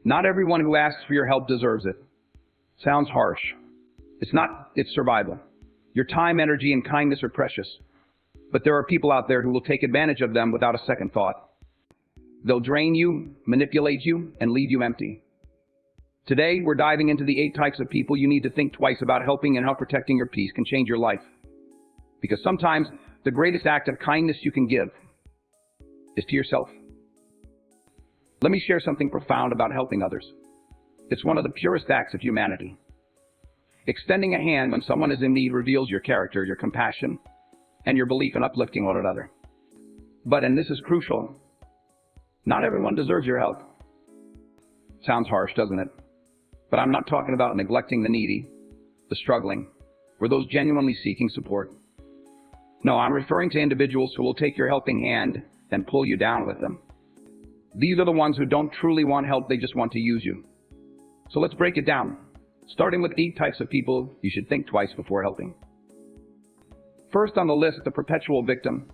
Not everyone who asks for your help deserves it. Sounds harsh. It's not, it's survival. Your time, energy, and kindness are precious. But there are people out there who will take advantage of them without a second thought. They'll drain you, manipulate you, and leave you empty. Today, we're diving into the 8 types of people you need to think twice about helping and how protecting your peace can change your life. Because sometimes, the greatest act of kindness you can give is to yourself. Let me share something profound about helping others. It's one of the purest acts of humanity. Extending a hand when someone is in need reveals your character, your compassion, and your belief in uplifting one another. But, and this is crucial, not everyone deserves your help. Sounds harsh, doesn't it? But I'm not talking about neglecting the needy, the struggling, or those genuinely seeking support. No, I'm referring to individuals who will take your helping hand and pull you down with them. These are the ones who don't truly want help, they just want to use you. So let's break it down, starting with 8 types of people you should think twice before helping. First on the list, the perpetual victim.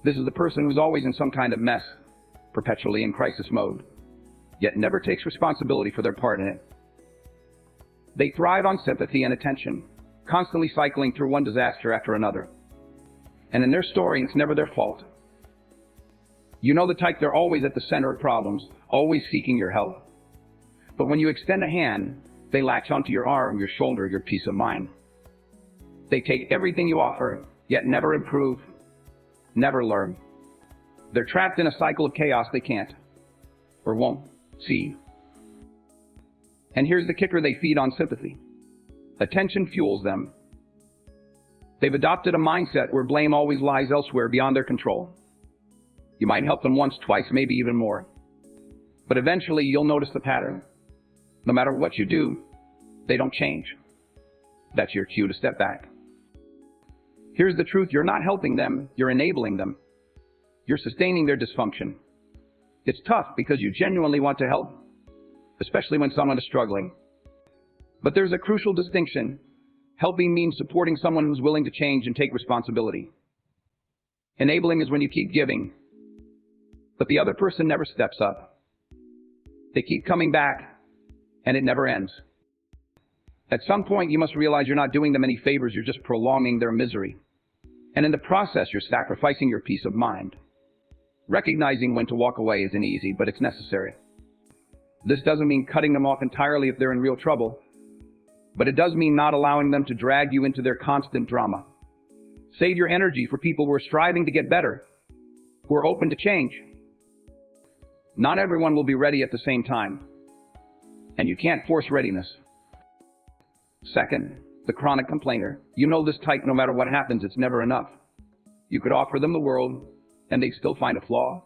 This is the person who's always in some kind of mess, perpetually in crisis mode, yet never takes responsibility for their part in it. They thrive on sympathy and attention, constantly cycling through one disaster after another. And in their story, it's never their fault. You know the type, they're always at the center of problems, always seeking your help. But when you extend a hand, they latch onto your arm, your shoulder, your peace of mind. They take everything you offer, yet never improve, never learn. They're trapped in a cycle of chaos they can't, or won't, see. And here's the kicker, they feed on sympathy. Attention fuels them. They've adopted a mindset where blame always lies elsewhere beyond their control. You might help them once, twice, maybe even more. But eventually you'll notice the pattern. No matter what you do, they don't change. That's your cue to step back. Here's the truth, you're not helping them, you're enabling them. You're sustaining their dysfunction. It's tough because you genuinely want to help, especially when someone is struggling. But there's a crucial distinction. Helping means supporting someone who's willing to change and take responsibility. Enabling is when you keep giving, but the other person never steps up. They keep coming back, and it never ends. At some point, you must realize you're not doing them any favors, you're just prolonging their misery. And in the process, you're sacrificing your peace of mind. Recognizing when to walk away isn't easy, but it's necessary. This doesn't mean cutting them off entirely if they're in real trouble, but it does mean not allowing them to drag you into their constant drama. Save your energy for people who are striving to get better, who are open to change. Not everyone will be ready at the same time, and you can't force readiness. Second, the chronic complainer. You know this type, no matter what happens, it's never enough. You could offer them the world, and they'd still find a flaw.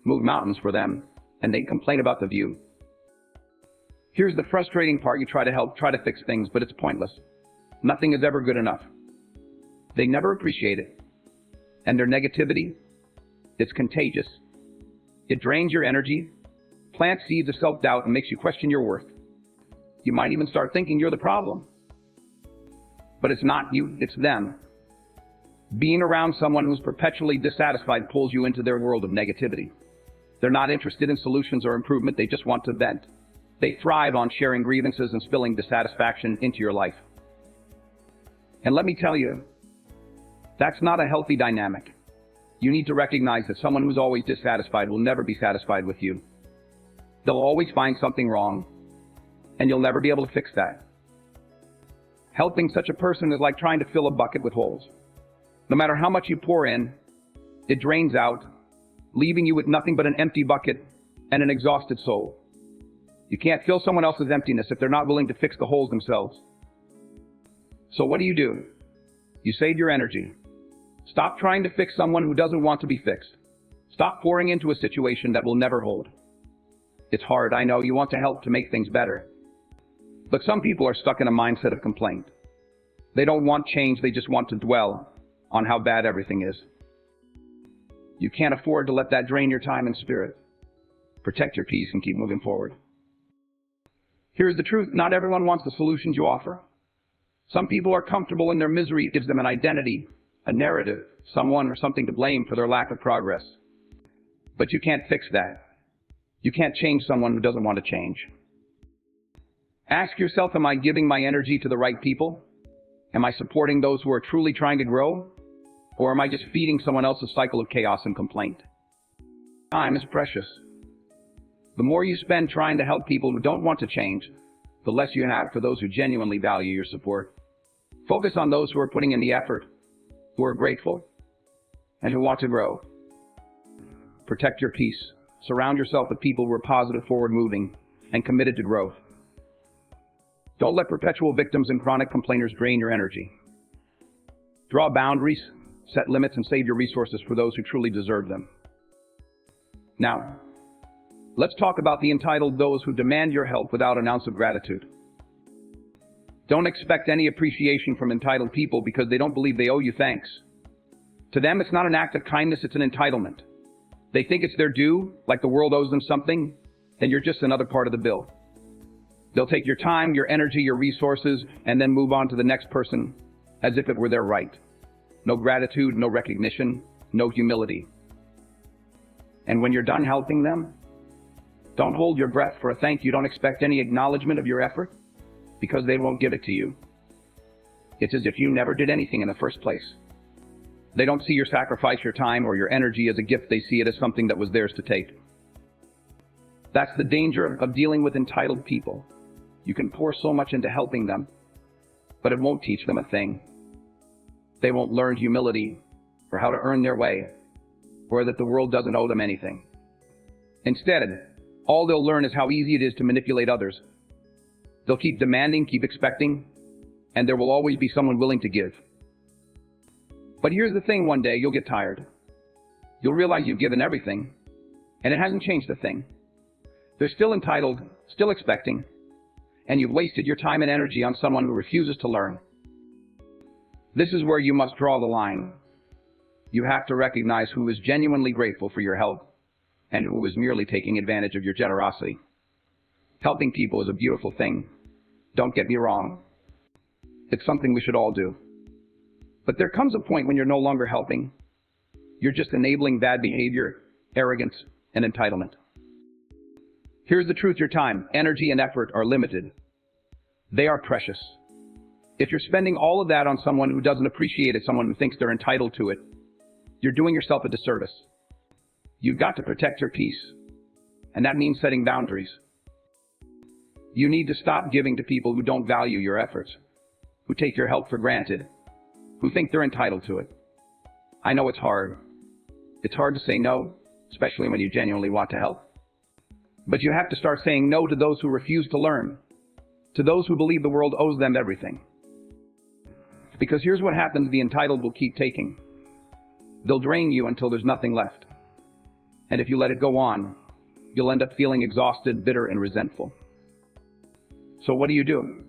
Move mountains for them, and they'd complain about the view. Here's the frustrating part, you try to help, try to fix things, but it's pointless. Nothing is ever good enough. They never appreciate it. And their negativity, it's contagious. It drains your energy, plants seeds of self-doubt, and makes you question your worth. You might even start thinking you're the problem. But it's not you, it's them. Being around someone who's perpetually dissatisfied pulls you into their world of negativity. They're not interested in solutions or improvement, they just want to vent. They thrive on sharing grievances and spilling dissatisfaction into your life. And let me tell you, that's not a healthy dynamic. You need to recognize that someone who's always dissatisfied will never be satisfied with you. They'll always find something wrong, and you'll never be able to fix that. Helping such a person is like trying to fill a bucket with holes. No matter how much you pour in, it drains out, leaving you with nothing but an empty bucket and an exhausted soul. You can't fill someone else's emptiness if they're not willing to fix the holes themselves. So what do? You save your energy. Stop trying to fix someone who doesn't want to be fixed. Stop pouring into a situation that will never hold. It's hard, I know, you want to help to make things better. But some people are stuck in a mindset of complaint. They don't want change, they just want to dwell on how bad everything is. You can't afford to let that drain your time and spirit. Protect your peace and keep moving forward. Here's the truth, not everyone wants the solutions you offer. Some people are comfortable in their misery, it gives them an identity, a narrative, someone or something to blame for their lack of progress. But you can't fix that. You can't change someone who doesn't want to change. Ask yourself, am I giving my energy to the right people? Am I supporting those who are truly trying to grow? Or am I just feeding someone else's cycle of chaos and complaint? Time is precious. The more you spend trying to help people who don't want to change, the less you have for those who genuinely value your support. Focus on those who are putting in the effort, who are grateful, and who want to grow. Protect your peace. Surround yourself with people who are positive, forward-moving, and committed to growth. Don't let perpetual victims and chronic complainers drain your energy. Draw boundaries, set limits, and save your resources for those who truly deserve them. Now, let's talk about the entitled, those who demand your help without an ounce of gratitude. Don't expect any appreciation from entitled people because they don't believe they owe you thanks. To them, it's not an act of kindness, it's an entitlement. They think it's their due, like the world owes them something, and you're just another part of the bill. They'll take your time, your energy, your resources, and then move on to the next person as if it were their right. No gratitude, no recognition, no humility. And when you're done helping them, don't hold your breath for a thank you. Don't expect any acknowledgement of your effort because they won't give it to you. It's as if you never did anything in the first place. They don't see your sacrifice, your time, or your energy as a gift. They see it as something that was theirs to take. That's the danger of dealing with entitled people. You can pour so much into helping them, but it won't teach them a thing. They won't learn humility or how to earn their way, or that the world doesn't owe them anything. Instead, all they'll learn is how easy it is to manipulate others. They'll keep demanding, keep expecting, and there will always be someone willing to give. But here's the thing, one day you'll get tired. You'll realize you've given everything, and it hasn't changed a thing. They're still entitled, still expecting, and you've wasted your time and energy on someone who refuses to learn. This is where you must draw the line. You have to recognize who is genuinely grateful for your help and who is merely taking advantage of your generosity. Helping people is a beautiful thing. Don't get me wrong. It's something we should all do. But there comes a point when you're no longer helping. You're just enabling bad behavior, arrogance, and entitlement. Here's the truth, your time, energy, and effort are limited. They are precious. If you're spending all of that on someone who doesn't appreciate it, someone who thinks they're entitled to it, you're doing yourself a disservice. You've got to protect your peace, and that means setting boundaries. You need to stop giving to people who don't value your efforts, who take your help for granted, who think they're entitled to it. I know it's hard. It's hard to say no, especially when you genuinely want to help. But you have to start saying no to those who refuse to learn, to those who believe the world owes them everything. Because here's what happens, the entitled will keep taking. They'll drain you until there's nothing left. And if you let it go on, you'll end up feeling exhausted, bitter, and resentful. So what do?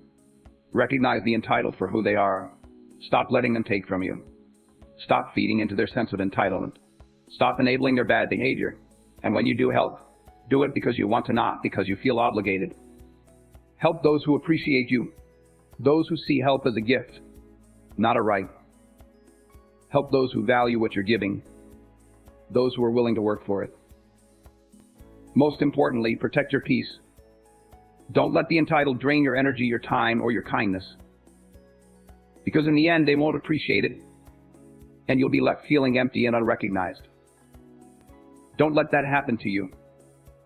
Recognize the entitled for who they are. Stop letting them take from you. Stop feeding into their sense of entitlement. Stop enabling their bad behavior. And when you do help, do it because you want to, not because you feel obligated. Help those who appreciate you, those who see help as a gift, not a right. Help those who value what you're giving, those who are willing to work for it. Most importantly, protect your peace. Don't let the entitled drain your energy, your time, or your kindness. Because in the end, they won't appreciate it, and you'll be left feeling empty and unrecognized. Don't let that happen to you.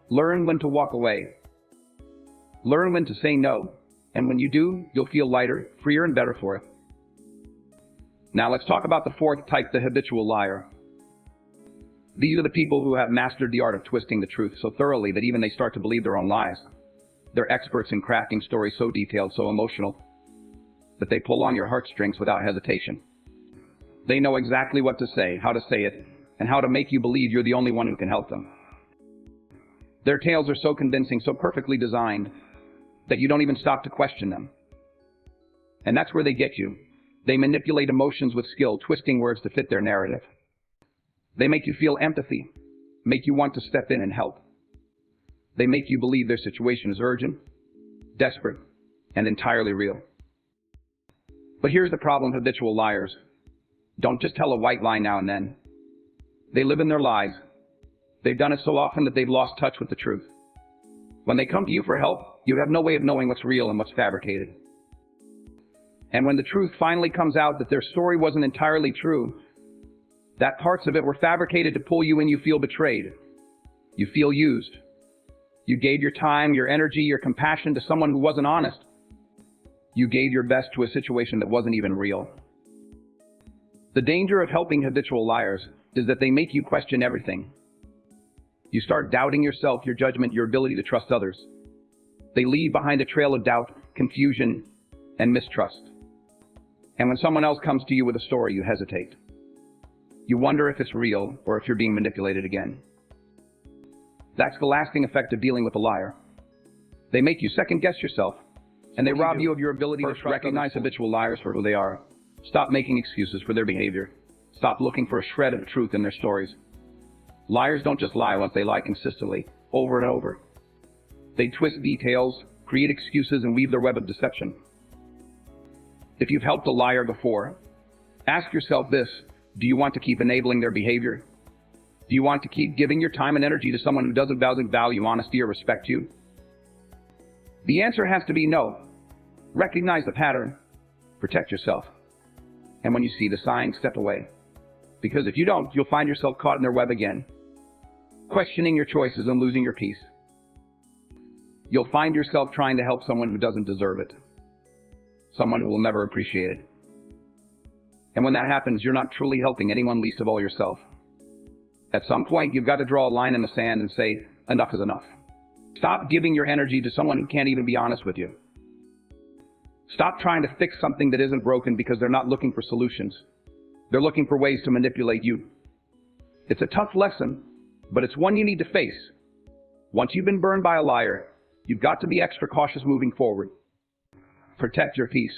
Learn when to walk away. Learn when to say no, and when you do, you'll feel lighter, freer, and better for it. Now let's talk about the fourth type, the habitual liar. These are the people who have mastered the art of twisting the truth so thoroughly that even they start to believe their own lies. They're experts in crafting stories so detailed, so emotional, that they pull on your heartstrings without hesitation. They know exactly what to say, how to say it, and how to make you believe you're the only one who can help them. Their tales are so convincing, so perfectly designed, that you don't even stop to question them. And that's where they get you. They manipulate emotions with skill, twisting words to fit their narrative. They make you feel empathy, make you want to step in and help. They make you believe their situation is urgent, desperate, and entirely real. But here's the problem, habitual liars don't just tell a white lie now and then. They live in their lies. They've done it so often that they've lost touch with the truth. When they come to you for help, you have no way of knowing what's real and what's fabricated. And when the truth finally comes out that their story wasn't entirely true, that parts of it were fabricated to pull you in, you feel betrayed. You feel used. You gave your time, your energy, your compassion to someone who wasn't honest. You gave your best to a situation that wasn't even real. The danger of helping habitual liars is that they make you question everything. You start doubting yourself, your judgment, your ability to trust others. They leave behind a trail of doubt, confusion, and mistrust. And when someone else comes to you with a story, you hesitate. You wonder if it's real or if you're being manipulated again. That's the lasting effect of dealing with a liar. They make you second-guess yourself, and they rob you of your ability to recognize habitual liars for who they are. Stop making excuses for their behavior. Stop looking for a shred of truth in their stories. Liars don't just lie once, they lie consistently, over and over. They twist details, create excuses, and weave their web of deception. If you've helped a liar before, ask yourself this: do you want to keep enabling their behavior? Do you want to keep giving your time and energy to someone who doesn't value honesty or respect you? The answer has to be no. Recognize the pattern. Protect yourself. And when you see the signs, step away. Because if you don't, you'll find yourself caught in their web again, questioning your choices and losing your peace. You'll find yourself trying to help someone who doesn't deserve it, someone who will never appreciate it. And when that happens, you're not truly helping anyone, least of all yourself. At some point, you've got to draw a line in the sand and say, enough is enough. Stop giving your energy to someone who can't even be honest with you. Stop trying to fix something that isn't broken because they're not looking for solutions. They're looking for ways to manipulate you. It's a tough lesson, but it's one you need to face. Once you've been burned by a liar, you've got to be extra cautious moving forward. Protect your peace.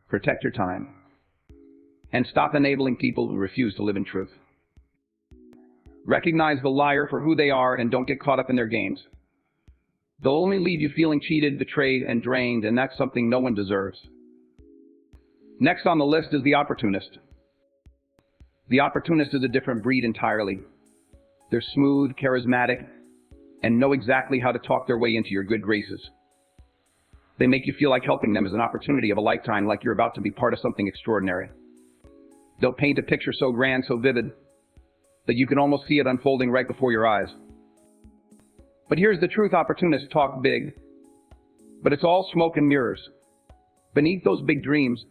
Protect your time. And stop enabling people who refuse to live in truth. Recognize the liar for who they are and don't get caught up in their games. They'll only leave you feeling cheated, betrayed, and drained, and that's something no one deserves. Next on the list is the opportunist. The opportunist is a different breed entirely. They're smooth, charismatic, and know exactly how to talk their way into your good graces. They make you feel like helping them is an opportunity of a lifetime, like you're about to be part of something extraordinary. They'll paint a picture so grand, so vivid, that you can almost see it unfolding right before your eyes. But here's the truth: opportunists talk big, but it's all smoke and mirrors. Beneath those big dreams,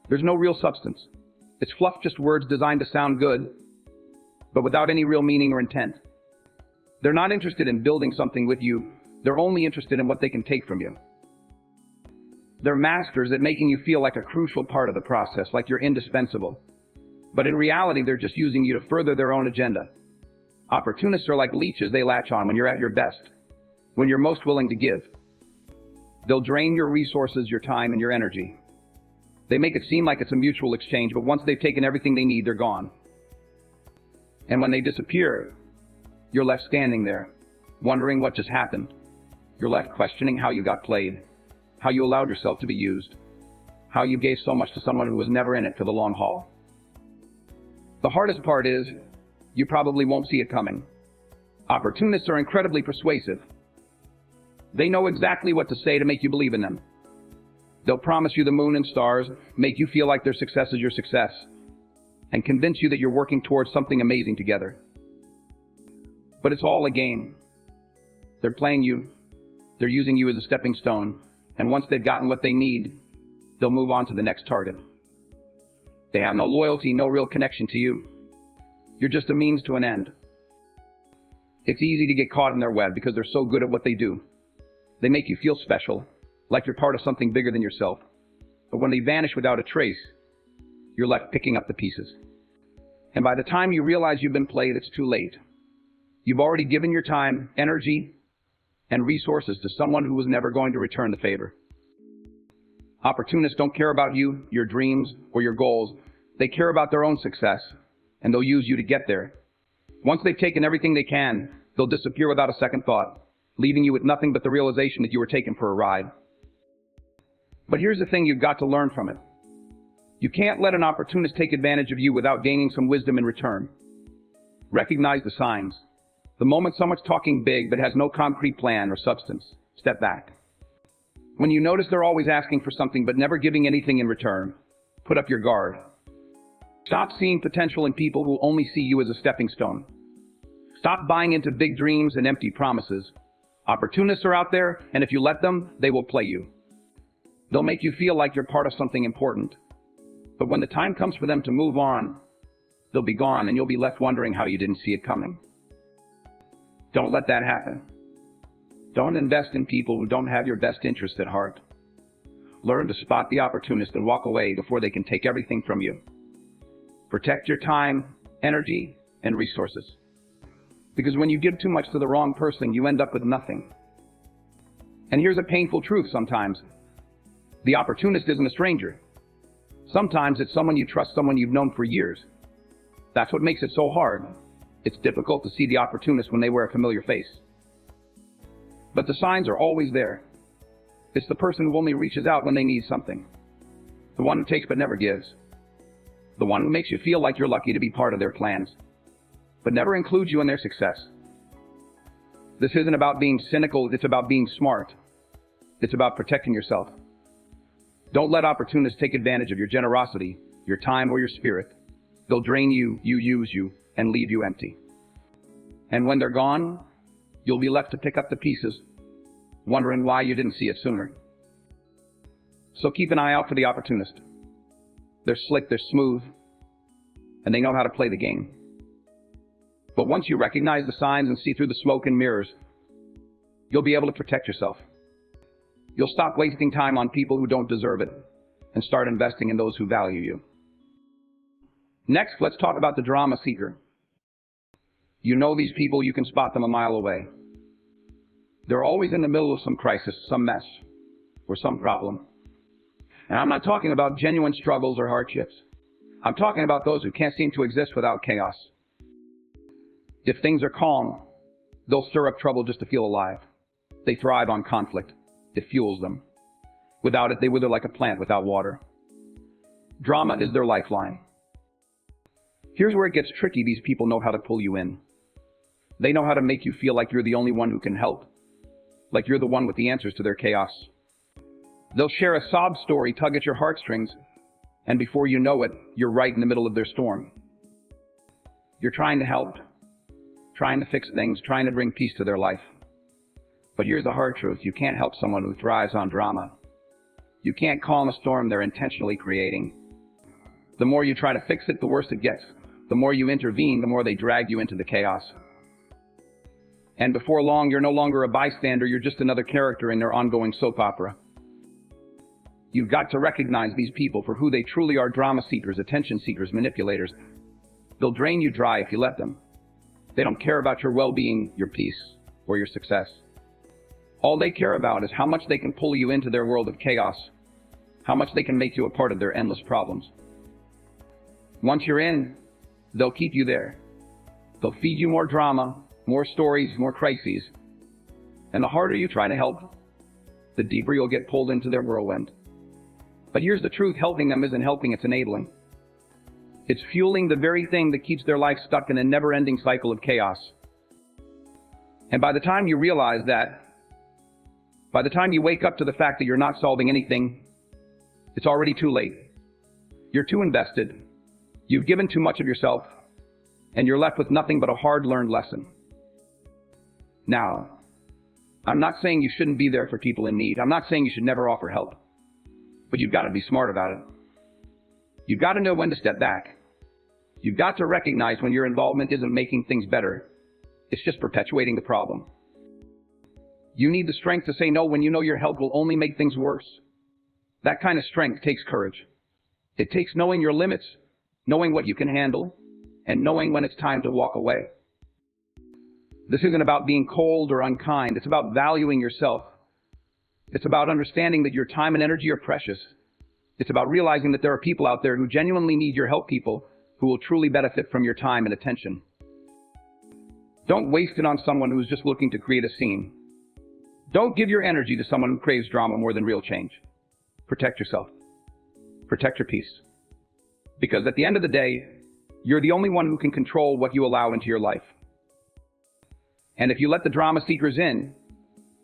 there's no real substance. It's fluff, just words designed to sound good, but without any real meaning or intent. They're not interested in building something with you. They're only interested in what they can take from you. They're masters at making you feel like a crucial part of the process, like you're indispensable. But in reality, they're just using you to further their own agenda. Opportunists are like leeches. They latch on when you're at your best, when you're most willing to give. They'll drain your resources, your time, and your energy. They make it seem like it's a mutual exchange, but once they've taken everything they need, they're gone. And when they disappear, you're left standing there, wondering what just happened. You're left questioning how you got played, how you allowed yourself to be used, how you gave so much to someone who was never in it for the long haul. The hardest part is, you probably won't see it coming. Opportunists are incredibly persuasive. They know exactly what to say to make you believe in them. They'll promise you the moon and stars, make you feel like their success is your success, and convince you that you're working towards something amazing together. But it's all a game. They're playing you. They're using you as a stepping stone, and once they've gotten what they need, they'll move on to the next target. They have no loyalty, no real connection to you. You're just a means to an end. It's easy to get caught in their web because they're so good at what they do. They make you feel special, like you're part of something bigger than yourself. But when they vanish without a trace, you're left picking up the pieces. And by the time you realize you've been played, it's too late. You've already given your time, energy, and resources to someone who was never going to return the favor. Opportunists don't care about you, your dreams, or your goals. They care about their own success, and they'll use you to get there. Once they've taken everything they can, they'll disappear without a second thought, leaving you with nothing but the realization that you were taken for a ride. But here's the thing you've got to learn from it. You can't let an opportunist take advantage of you without gaining some wisdom in return. Recognize the signs. The moment someone's talking big but has no concrete plan or substance, step back. When you notice they're always asking for something but never giving anything in return, put up your guard. Stop seeing potential in people who only see you as a stepping stone. Stop buying into big dreams and empty promises. Opportunists are out there, and if you let them, they will play you. They'll make you feel like you're part of something important. But when the time comes for them to move on, they'll be gone and you'll be left wondering how you didn't see it coming. Don't let that happen. Don't invest in people who don't have your best interest at heart. Learn to spot the opportunist and walk away before they can take everything from you. Protect your time, energy, and resources. Because when you give too much to the wrong person, you end up with nothing. And here's a painful truth sometimes. The opportunist isn't a stranger. Sometimes it's someone you trust, someone you've known for years. That's what makes it so hard. It's difficult to see the opportunist when they wear a familiar face. But the signs are always there. It's the person who only reaches out when they need something. The one who takes but never gives. The one who makes you feel like you're lucky to be part of their plans, but never includes you in their success. This isn't about being cynical, it's about being smart. It's about protecting yourself. Don't let opportunists take advantage of your generosity, your time, or your spirit. They'll drain you, use you, and leave you empty. And when they're gone, you'll be left to pick up the pieces, wondering why you didn't see it sooner. So keep an eye out for the opportunist. They're slick, they're smooth, and they know how to play the game. But once you recognize the signs and see through the smoke and mirrors, you'll be able to protect yourself. You'll stop wasting time on people who don't deserve it and start investing in those who value you. Next, let's talk about the drama seeker. You know these people, you can spot them a mile away. They're always in the middle of some crisis, some mess, or some problem. And I'm not talking about genuine struggles or hardships. I'm talking about those who can't seem to exist without chaos. If things are calm, they'll stir up trouble just to feel alive. They thrive on conflict. It fuels them. Without it, they wither like a plant without water. Drama is their lifeline. Here's where it gets tricky. These people know how to pull you in. They know how to make you feel like you're the only one who can help, like you're the one with the answers to their chaos. They'll share a sob story, tug at your heartstrings, and before you know it, you're right in the middle of their storm. You're trying to help, trying to fix things, trying to bring peace to their life. But here's the hard truth. You can't help someone who thrives on drama. You can't calm a storm they're intentionally creating. The more you try to fix it, the worse it gets. The more you intervene, the more they drag you into the chaos. And before long, you're no longer a bystander, you're just another character in their ongoing soap opera. You've got to recognize these people for who they truly are: drama seekers, attention seekers, manipulators. They'll drain you dry if you let them. They don't care about your well-being, your peace, or your success. All they care about is how much they can pull you into their world of chaos, how much they can make you a part of their endless problems. Once you're in, they'll keep you there. They'll feed you more drama, more stories, more crises. And the harder you try to help, the deeper you'll get pulled into their whirlwind. But here's the truth: helping them isn't helping, it's enabling. It's fueling the very thing that keeps their life stuck in a never-ending cycle of chaos. And by the time you realize that, by the time you wake up to the fact that you're not solving anything, it's already too late. You're too invested. You've given too much of yourself, and you're left with nothing but a hard-learned lesson. Now, I'm not saying you shouldn't be there for people in need. I'm not saying you should never offer help. But you've got to be smart about it. You've got to know when to step back. You've got to recognize when your involvement isn't making things better. It's just perpetuating the problem. You need the strength to say no when you know your help will only make things worse. That kind of strength takes courage. It takes knowing your limits, knowing what you can handle, and knowing when it's time to walk away. This isn't about being cold or unkind. It's about valuing yourself. It's about understanding that your time and energy are precious. It's about realizing that there are people out there who genuinely need your help, people who will truly benefit from your time and attention. Don't waste it on someone who's just looking to create a scene. Don't give your energy to someone who craves drama more than real change. Protect yourself. Protect your peace. Because at the end of the day, you're the only one who can control what you allow into your life. And if you let the drama seekers in,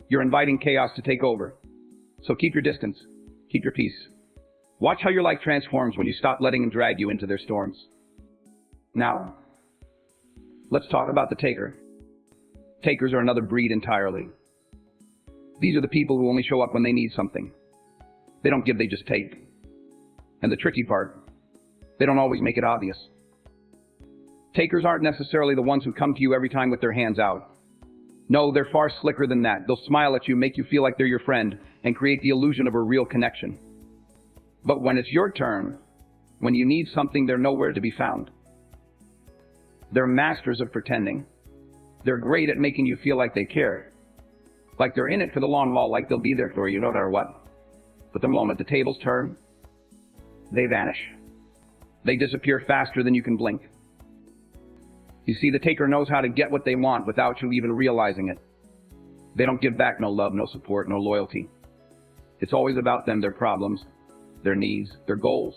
you're inviting chaos to take over. So keep your distance. Keep your peace. Watch how your life transforms when you stop letting them drag you into their storms. Now, let's talk about the taker. Takers are another breed entirely. These are the people who only show up when they need something. They don't give, they just take. And the tricky part, they don't always make it obvious. Takers aren't necessarily the ones who come to you every time with their hands out. No, they're far slicker than that. They'll smile at you, make you feel like they're your friend, and create the illusion of a real connection. But when it's your turn, when you need something, they're nowhere to be found. They're masters of pretending. They're great at making you feel like they care. Like they're in it for the long haul, like they'll be there for you no matter what. But the moment the tables turn, they vanish. They disappear faster than you can blink. You see, the taker knows how to get what they want without you even realizing it. They don't give back no love, no support, no loyalty. It's always about them, their problems, their needs, their goals.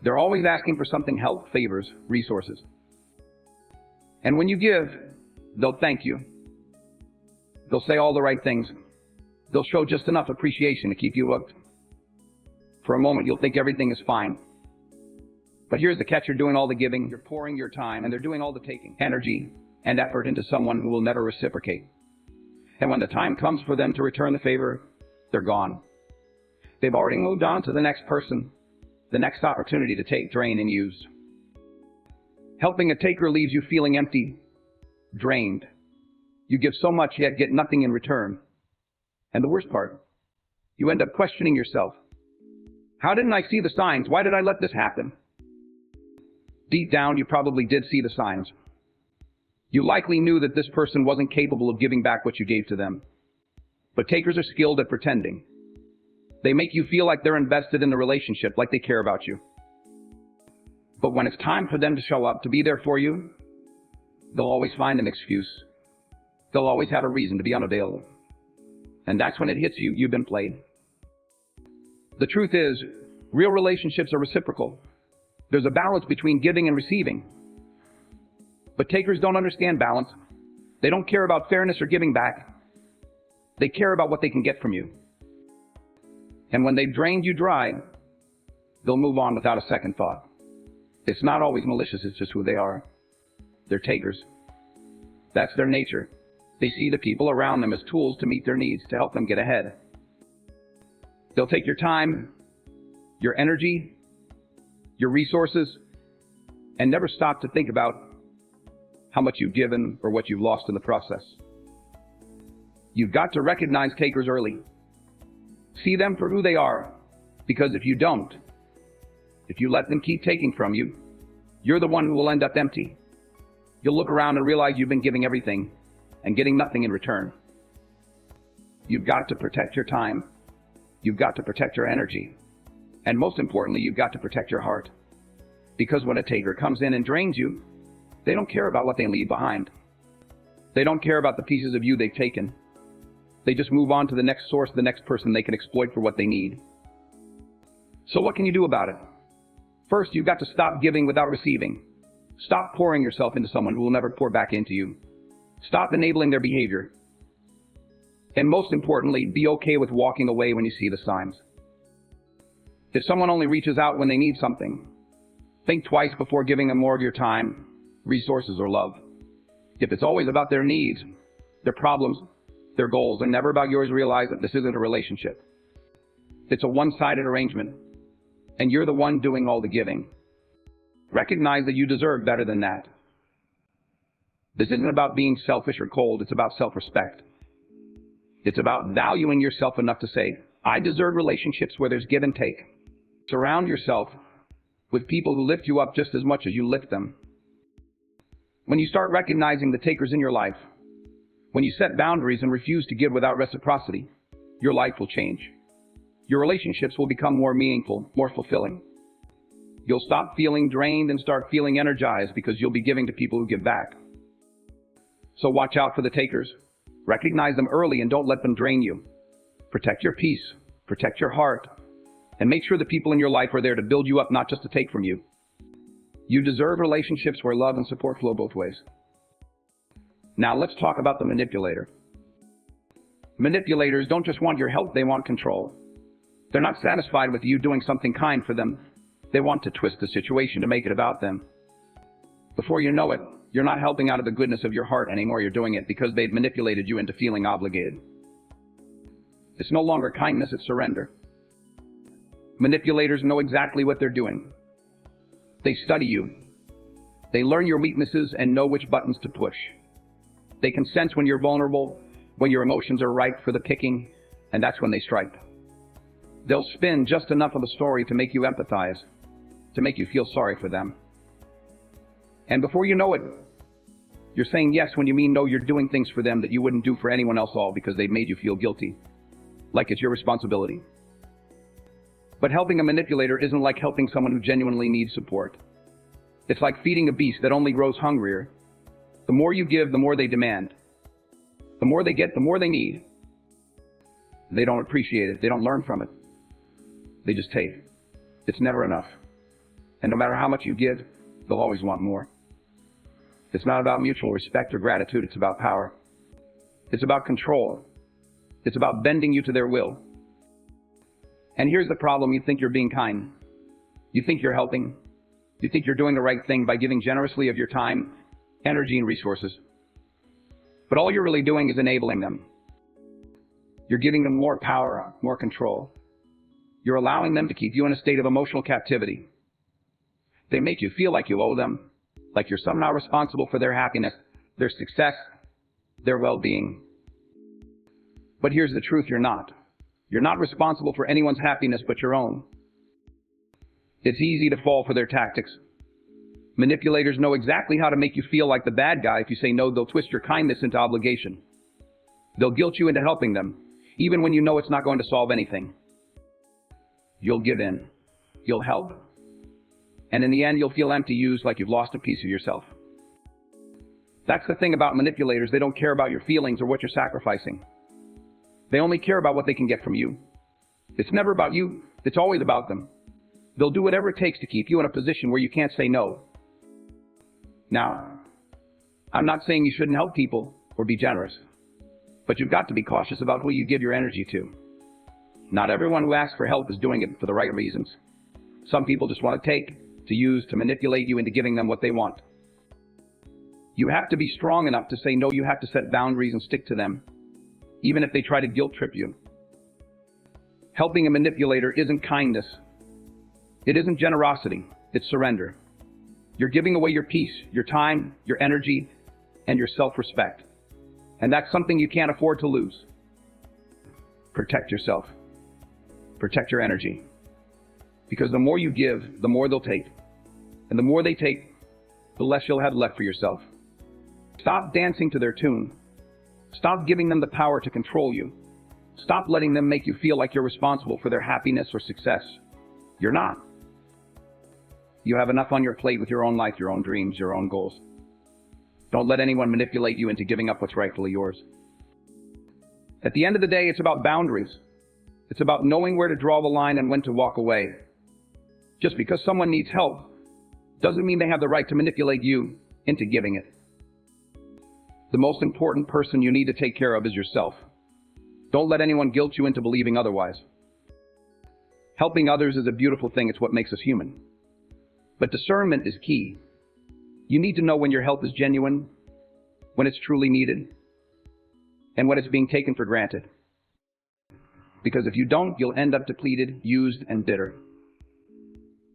They're always asking for something: help, favors, resources. And when you give, they'll thank you. They'll say all the right things. They'll show just enough appreciation to keep you hooked. For a moment, you'll think everything is fine. But here's the catch: you're doing all the giving, you're pouring your time, and they're doing all the taking, energy and effort into someone who will never reciprocate. And when the time comes for them to return the favor, they're gone. They've already moved on to the next person, the next opportunity to take, drain, and use. Helping a taker leaves you feeling empty, drained. You give so much yet get nothing in return. And the worst part, you end up questioning yourself. How didn't I see the signs? Why did I let this happen? Deep down, you probably did see the signs. You likely knew that this person wasn't capable of giving back what you gave to them. But takers are skilled at pretending. They make you feel like they're invested in the relationship, like they care about you. But when it's time for them to show up, to be there for you, they'll always find an excuse. They'll always have a reason to be unavailable. And that's when it hits you: you've been played. The truth is, real relationships are reciprocal. There's a balance between giving and receiving. But takers don't understand balance. They don't care about fairness or giving back. They care about what they can get from you. And when they've drained you dry, they'll move on without a second thought. It's not always malicious, it's just who they are. They're takers. That's their nature. They see the people around them as tools to meet their needs, to help them get ahead. They'll take your time, your energy, your resources, and never stop to think about how much you've given or what you've lost in the process. You've got to recognize takers early. See them for who they are, because if you don't, if you let them keep taking from you, you're the one who will end up empty. You'll look around and realize you've been giving everything and getting nothing in return. You've got to protect your time. You've got to protect your energy. And most importantly, you've got to protect your heart. Because when a taker comes in and drains you, they don't care about what they leave behind. They don't care about the pieces of you they've taken. They just move on to the next source, the next person they can exploit for what they need. So what can you do about it? First, you've got to stop giving without receiving. Stop pouring yourself into someone who will never pour back into you. Stop enabling their behavior. And most importantly, be okay with walking away when you see the signs. If someone only reaches out when they need something, think twice before giving them more of your time, resources, or love. If it's always about their needs, their problems, their goals, and never about yours, realize that this isn't a relationship. It's a one-sided arrangement, and you're the one doing all the giving. Recognize that you deserve better than that. This isn't about being selfish or cold, it's about self-respect. It's about valuing yourself enough to say, I deserve relationships where there's give and take. Surround yourself with people who lift you up just as much as you lift them. When you start recognizing the takers in your life, when you set boundaries and refuse to give without reciprocity, your life will change. Your relationships will become more meaningful, more fulfilling. You'll stop feeling drained and start feeling energized because you'll be giving to people who give back. So watch out for the takers. Recognize them early and don't let them drain you. Protect your peace, protect your heart, and make sure the people in your life are there to build you up, not just to take from you. You deserve relationships where love and support flow both ways. Now let's talk about the manipulator. Manipulators don't just want your help, they want control. They're not satisfied with you doing something kind for them. They want to twist the situation to make it about them. Before you know it, you're not helping out of the goodness of your heart anymore. You're doing it because they've manipulated you into feeling obligated. It's no longer kindness, it's surrender. Manipulators know exactly what they're doing. They study you. They learn your weaknesses and know which buttons to push. They can sense when you're vulnerable, when your emotions are ripe for the picking, and that's when they strike. They'll spin just enough of a story to make you empathize, to make you feel sorry for them. And before you know it, you're saying yes when you mean no. You're doing things for them that you wouldn't do for anyone else, all because they've made you feel guilty, like it's your responsibility. But helping a manipulator isn't like helping someone who genuinely needs support. It's like feeding a beast that only grows hungrier. The more you give, the more they demand. The more they get, the more they need. They don't appreciate it. They don't learn from it. They just take. It's never enough. And no matter how much you give, they'll always want more. It's not about mutual respect or gratitude. It's about power. It's about control. It's about bending you to their will. And here's the problem. You think you're being kind. You think you're helping. You think you're doing the right thing by giving generously of your time, energy, and resources. But all you're really doing is enabling them. You're giving them more power, more control. You're allowing them to keep you in a state of emotional captivity. They make you feel like you owe them, like you're somehow responsible for their happiness, their success, their well-being. But here's the truth, you're not. You're not responsible for anyone's happiness but your own. It's easy to fall for their tactics. Manipulators know exactly how to make you feel like the bad guy. If you say no, they'll twist your kindness into obligation. They'll guilt you into helping them, even when you know it's not going to solve anything. You'll give in. You'll help. And in the end, you'll feel empty, used, like you've lost a piece of yourself. That's the thing about manipulators. They don't care about your feelings or what you're sacrificing. They only care about what they can get from you. It's never about you. It's always about them. They'll do whatever it takes to keep you in a position where you can't say no. Now, I'm not saying you shouldn't help people or be generous, but you've got to be cautious about who you give your energy to. Not everyone who asks for help is doing it for the right reasons. Some people just want to take, to use, to manipulate you into giving them what they want. You have to be strong enough to say no. You have to set boundaries and stick to them, even if they try to guilt trip you. Helping a manipulator isn't kindness. It isn't generosity. It's surrender. You're giving away your peace, your time, your energy, and your self-respect. And that's something you can't afford to lose. Protect yourself. Protect your energy. Because the more you give, the more they'll take. And the more they take, the less you'll have left for yourself. Stop dancing to their tune. Stop giving them the power to control you. Stop letting them make you feel like you're responsible for their happiness or success. You're not. You have enough on your plate with your own life, your own dreams, your own goals. Don't let anyone manipulate you into giving up what's rightfully yours. At the end of the day, it's about boundaries. It's about knowing where to draw the line and when to walk away. Just because someone needs help doesn't mean they have the right to manipulate you into giving it. The most important person you need to take care of is yourself. Don't let anyone guilt you into believing otherwise. Helping others is a beautiful thing. It's what makes us human. But discernment is key. You need to know when your help is genuine, when it's truly needed, and when it's being taken for granted. Because if you don't, you'll end up depleted, used, and bitter.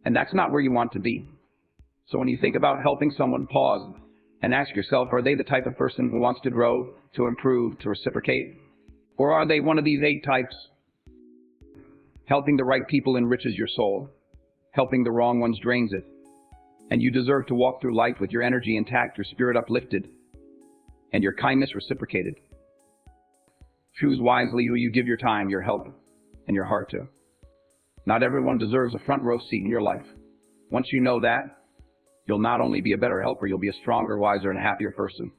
And that's not where you want to be. So when you think about helping someone, pause and ask yourself, are they the type of person who wants to grow, to improve, to reciprocate? Or are they one of these 8 types? Helping the right people enriches your soul. Helping the wrong ones drains it. And you deserve to walk through life with your energy intact, your spirit uplifted, and your kindness reciprocated. Choose wisely who you give your time, your help, and your heart to. Not everyone deserves a front row seat in your life. Once you know that, you'll not only be a better helper, you'll be a stronger, wiser, and happier person.